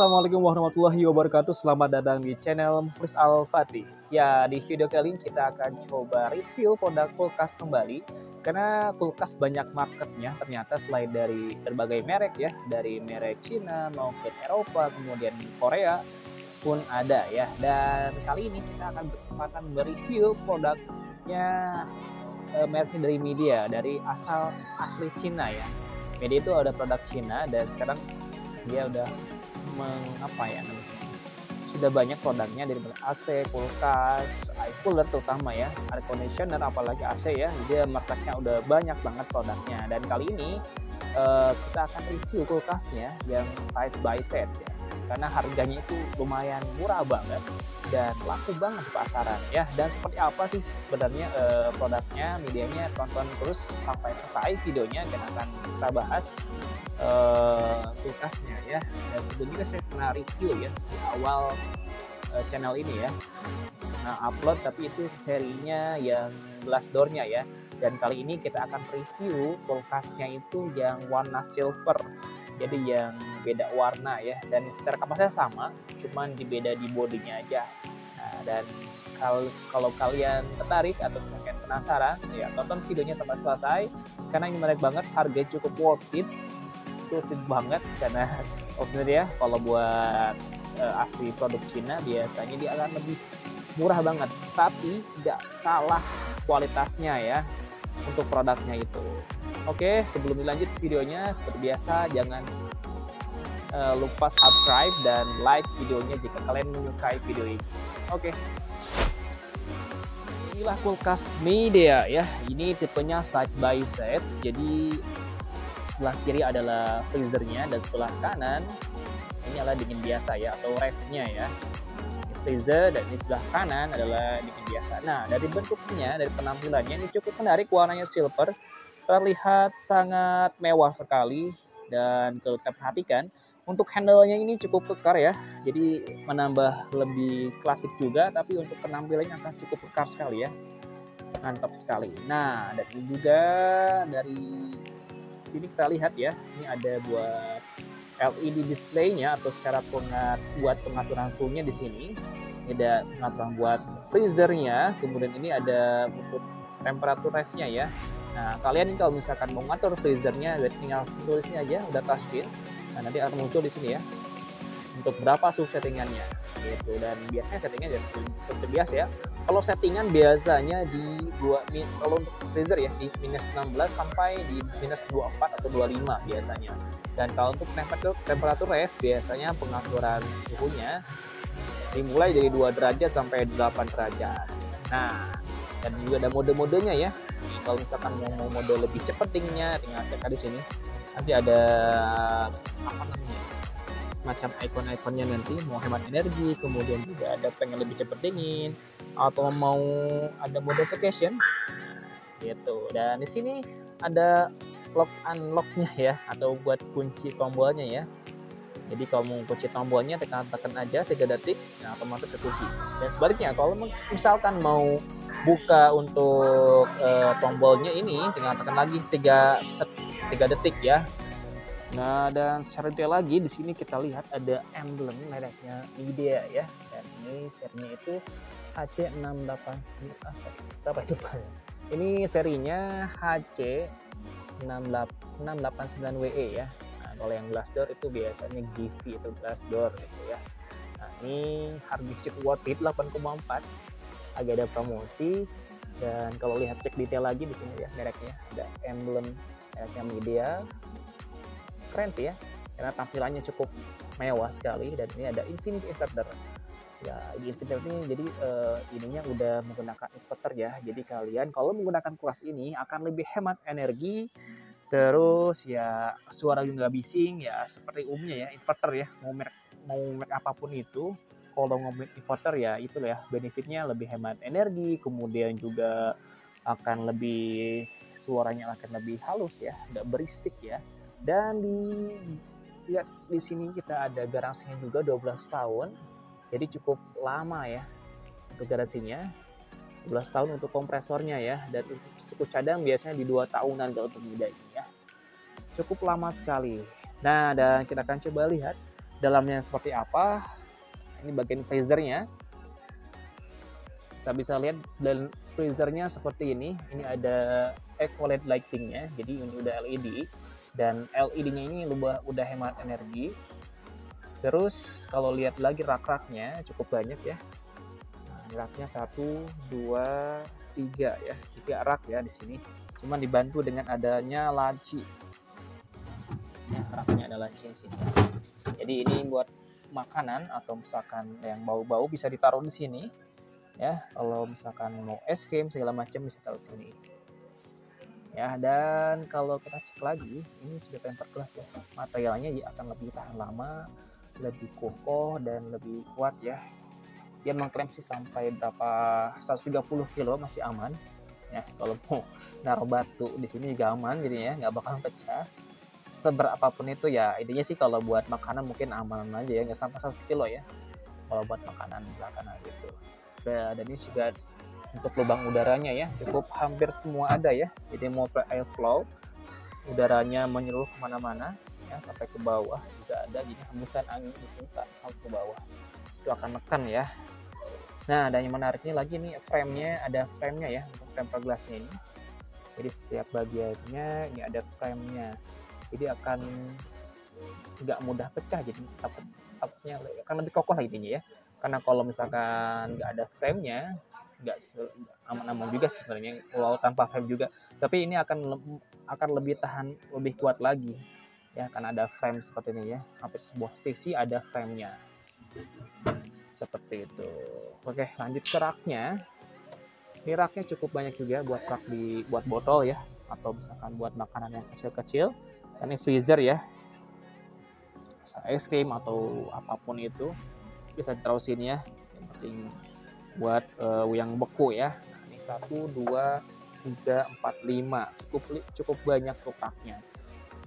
Assalamualaikum warahmatullahi wabarakatuh. Selamat datang di channel Muflis Al-Fatih. Ya, di video kali ini kita akan coba review produk kulkas kembali. Karena kulkas banyak marketnya ternyata, selain dari berbagai merek ya. Dari merek Cina maupun Eropa, kemudian Korea pun ada ya. Dan kali ini kita akan berkesempatan mereview produknya, mereknya dari Midea, dari asli Cina ya. Midea itu ada produk Cina dan sekarang dia udah sudah banyak produknya, dari AC, kulkas, air cooler terutama ya, air conditioner, apalagi AC ya. Dia marketnya udah banyak banget produknya. Dan kali ini kita akan review kulkasnya yang side by set ya, karena harganya itu lumayan murah banget dan laku banget di pasaran ya. Dan seperti apa sih sebenarnya produknya, medianya, tonton terus sampai selesai videonya dan akan kita bahas kulkasnya ya. Dan sebelumnya saya pernah review ya di awal channel ini ya, upload, tapi itu serinya yang glass door-nya ya. Dan kali ini kita akan review kulkasnya itu yang warna silver, jadi yang beda warna ya. Dan secara kapasitas sama, cuman beda di bodinya aja. Nah, dan kalau kalian tertarik atau misalkan penasaran ya, tonton videonya sampai selesai karena ini menarik banget, harga cukup worth it banget. Karena sebenarnya kalau buat asli produk Cina biasanya dia akan lebih murah banget, tapi tidak kalah kualitasnya ya untuk produknya itu. Oke, sebelum dilanjut videonya, seperti biasa jangan lupa subscribe dan like videonya jika kalian menyukai video ini. Oke, inilah kulkas Midea ya. Ini tipenya side by set, jadi sebelah kiri adalah freezernya dan sebelah kanan ini adalah dingin biasa ya, atau refnya ya. Ini freezer dan ini sebelah kanan adalah dingin biasa. Nah, dari bentuknya, dari penampilannya ini cukup menarik, warnanya silver, terlihat sangat mewah sekali. Dan kalau kita perhatikan untuk handle-nya ini cukup kekar ya, jadi menambah lebih klasik juga, tapi untuk penampilannya akan cukup kekar sekali ya, mantap sekali. Nah, dan ini juga dari sini kita lihat ya, ini ada buat LED display-nya atau secara buat pengaturan suhunya di sini. Ini ada pengaturan buat freezer-nya, kemudian ini ada untuk temperatur ref-nya ya. Nah, kalian kalau misalkan mau ngatur freezer-nya, tinggal sentuh di sini aja, udah touchscreen. Nah, nanti akan muncul di sini ya untuk berapa suhu settingannya gitu. Dan biasanya settingnya seperti biasa ya. Kalau settingan biasanya kalau untuk freezer ya di minus 16 sampai di minus 24 atau 25 biasanya. Dan kalau untuk temperatur ref biasanya pengaturan suhunya dimulai dari 2 derajat sampai 8 derajat. Nah, dan juga ada mode-modenya ya. Kalau misalkan mau mode lebih cepat dinginnya, tinggal cek di sini. Nanti ada semacam ikon-ikonnya, nanti mau hemat energi, kemudian juga ada pengen lebih cepat dingin, atau mau ada mode vacation gitu. Dan di sini ada lock unlocknya ya, atau buat kunci tombolnya ya. Jadi kalau mau kunci tombolnya tekan aja 3 detik, nah otomatis kekunci. Dan sebaliknya kalau misalkan mau buka untuk tombolnya ini, tinggal tekan lagi 3 detik ya. Nah, dan secara detail lagi di sini kita lihat ada emblem mereknya Midea ya. Dan ini serinya itu HC689, berapa itu Pak? Ini serinya HC689WE ya. Nah, kalau yang glass door itu biasanya Givi atau glass door gitu ya. Nah, ini harga cukup worth it, 8,4, agak ada promosi. Dan kalau lihat cek detail lagi di sini ya, mereknya ada emblem mereknya Midea. Keren sih ya, karena tampilannya cukup mewah sekali. Dan ini ada infinity inverter ya. Di inverter ini jadi ininya udah menggunakan inverter ya, jadi kalian kalau menggunakan kelas ini akan lebih hemat energi. Terus ya suara juga nggak bising ya, seperti umumnya ya inverter ya, mau merek apapun itu, kalau ngomongin inverter ya itu ya benefitnya, lebih hemat energi, kemudian juga akan lebih, suaranya akan lebih halus ya, nggak berisik ya. Dan lihat di sini kita ada garansinya juga 12 tahun. Jadi cukup lama ya untuk garansinya. 12 tahun untuk kompresornya ya. Dan suku cadang biasanya di 2 tahunan kalau untuk Midea ini ya. Cukup lama sekali. Nah, dan kita akan coba lihat dalamnya seperti apa. Ini bagian freezernya. Kita bisa lihat dan freezernya seperti ini. Ini ada eco-LED lightingnya, jadi ini udah LED, dan LED-nya ini udah hemat energi. Terus kalau lihat lagi rak-raknya cukup banyak ya. Nah, raknya 1, 2, 3 ya, 3 rak ya di sini. Cuman dibantu dengan adanya laci. Ya, raknya ada laci di sini. Jadi ini buat makanan atau misalkan yang bau-bau bisa ditaruh di sini. Ya, kalau misalkan mau es krim segala macam bisa taruh sini. Ya, dan kalau kita cek lagi, ini sudah tempered glass ya. Materialnya akan lebih tahan lama, lebih kokoh dan lebih kuat ya. Dia mengklaim sih sampai berapa 130 kilo masih aman. Ya, kalau mau naruh batu di sini juga aman jadinya, nggak bakal pecah. Seberapapun itu ya, intinya sih kalau buat makanan mungkin aman aja ya, nggak sampai 100 kilo ya. Kalau buat makanan misalkan gitu. Dan ini juga untuk lubang udaranya ya, cukup hampir semua ada ya. Jadi multi airflow, udaranya menyeluruh kemana-mana ya, sampai ke bawah juga ada. Jadi hembusan angin di sini sampai ke bawah itu akan menekan ya. Nah, dan yang menariknya lagi nih, frame-nya ada frame-nya ya untuk tempered glass-nya ini. Jadi setiap bagiannya ini ada frame-nya. Jadi akan nggak mudah pecah, jadi takutnya akan lebih kokoh lah intinya ya. Karena kalau misalkan nggak ada frame-nya, nggak aman-aman juga sebenarnya walau tanpa frame juga, tapi ini akan lebih tahan, lebih kuat lagi ya, karena ada frame seperti ini ya. Hampir sebuah sisi ada frame-nya seperti itu. Oke, lanjut ke raknya. Ini raknya cukup banyak juga buat rak buat botol ya, atau misalkan buat makanan yang kecil-kecil. Ini freezer ya, es krim atau apapun itu bisa ditaruh sini ya. Yang penting buat yang beku ya. Nah, ini 1, 2, 3, 4, 5 cukup banyak raknya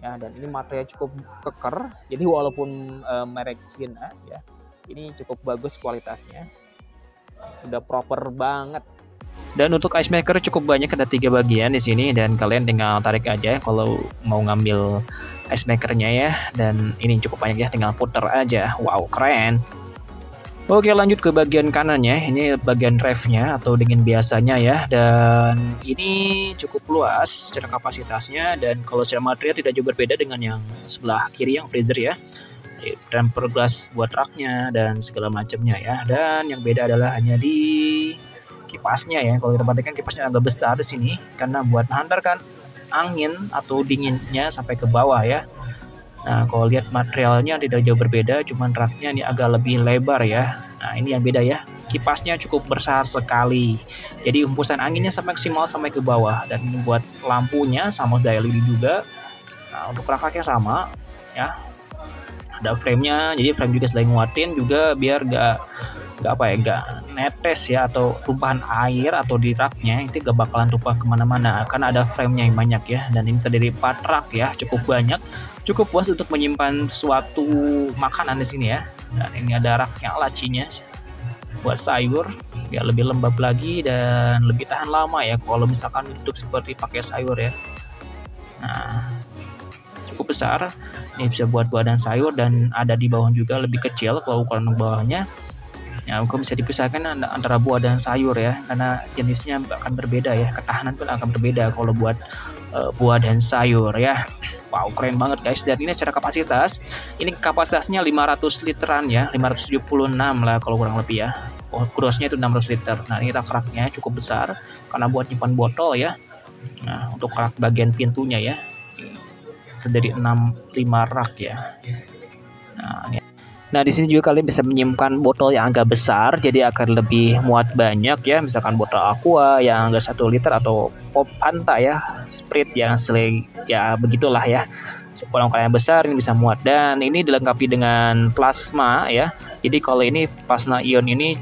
ya. Dan ini material cukup keker, jadi walaupun merek Cina ya, ini cukup bagus kualitasnya, udah proper banget. Dan untuk ice maker cukup banyak, ada 3 bagian di sini, dan kalian tinggal tarik aja kalau mau ngambil ice makernya ya. Dan ini cukup banyak ya, tinggal puter aja. Wow, keren. Oke, lanjut ke bagian kanannya. Ini bagian ref-nya atau dingin biasanya ya. Dan ini cukup luas secara kapasitasnya, dan kalau secara material tidak jauh berbeda dengan yang sebelah kiri yang freezer ya. Tempered glass buat raknya dan segala macamnya ya. Dan yang beda adalah hanya di kipasnya ya. Kalau kita perhatikan kipasnya agak besar di sini karena buat menghantarkan angin atau dinginnya sampai ke bawah ya. Nah, kalau lihat materialnya tidak jauh berbeda, cuman raknya ini agak lebih lebar ya. Nah, ini yang beda ya. Kipasnya cukup besar sekali. Jadi hembusan anginnya sampai maksimal sampai ke bawah, dan buat lampunya sama daya LED juga. Nah, untuk rak-raknya sama ya. Ada frame-nya, jadi frame juga selain nguatin juga biar nggak netes ya, atau tumpahan air atau di raknya itu gak bakalan tumpah kemana-mana karena ada frame-nya yang banyak ya. Dan ini terdiri 4 rak ya, cukup banyak, cukup puas untuk menyimpan suatu makanan di sini ya. Dan ini ada raknya, lacinya buat sayur biar lebih lembab lagi dan lebih tahan lama ya kalau misalkan ditutup seperti pakai sayur ya. Nah, cukup besar, ini bisa buat buah dan sayur, dan ada di bawah juga lebih kecil kalau ukuran bawahnya. Ya, mungkin bisa dipisahkan antara buah dan sayur ya, karena jenisnya akan berbeda ya, ketahanan pun akan berbeda kalau buat buah dan sayur ya. Wow, keren banget guys. Dan ini secara kapasitas, ini kapasitasnya 500 literan ya, 576 lah kalau kurang lebih ya. Grossnya itu 600 liter. Nah, ini rak-raknya cukup besar karena buat nyimpan botol ya. Nah, untuk rak bagian pintunya ya, dari 5 rak ya. Nah, di sini juga kalian bisa menyimpan botol yang agak besar, jadi akan lebih muat banyak ya. Misalkan botol aqua yang agak 1 liter atau pop Fanta ya, Sprite yang ya begitulah ya. Kalau kalian besar ini bisa muat, dan ini dilengkapi dengan plasma ya. Jadi kalau ini plasma ion ini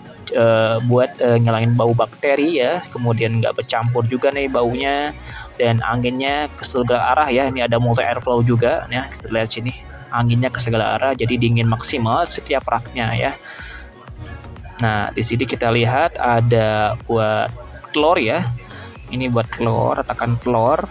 buat ngilangin bau bakteri ya, kemudian nggak bercampur juga nih baunya, dan anginnya ke segala arah ya. Ini ada multi airflow juga ya, kita lihat sini. Anginnya ke segala arah, jadi dingin maksimal setiap raknya ya. Nah, di sini kita lihat ada buat telur ya. Ini buat telur, retakan telur.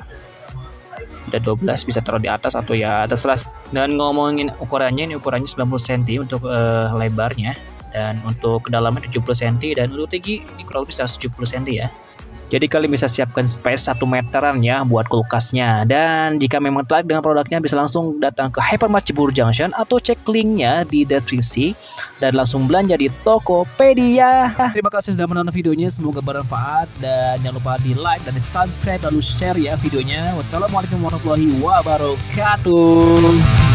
Udah 12 bisa taruh di atas atau ya terserah. Dan ngomongin ukurannya, ini ukurannya 90 cm untuk lebarnya, dan untuk kedalaman 70 cm, dan untuk tinggi ini kurang lebih 170 cm ya. Jadi kalian bisa siapkan space 1 meteran ya buat kulkasnya. Dan jika memang tertarik dengan produknya, bisa langsung datang ke Hypermart Cibubur Junction atau cek linknya di deskripsi dan langsung belanja di Tokopedia. Terima kasih sudah menonton videonya, semoga bermanfaat, dan jangan lupa di like dan di subscribe lalu share ya videonya. Wassalamualaikum warahmatullahi wabarakatuh.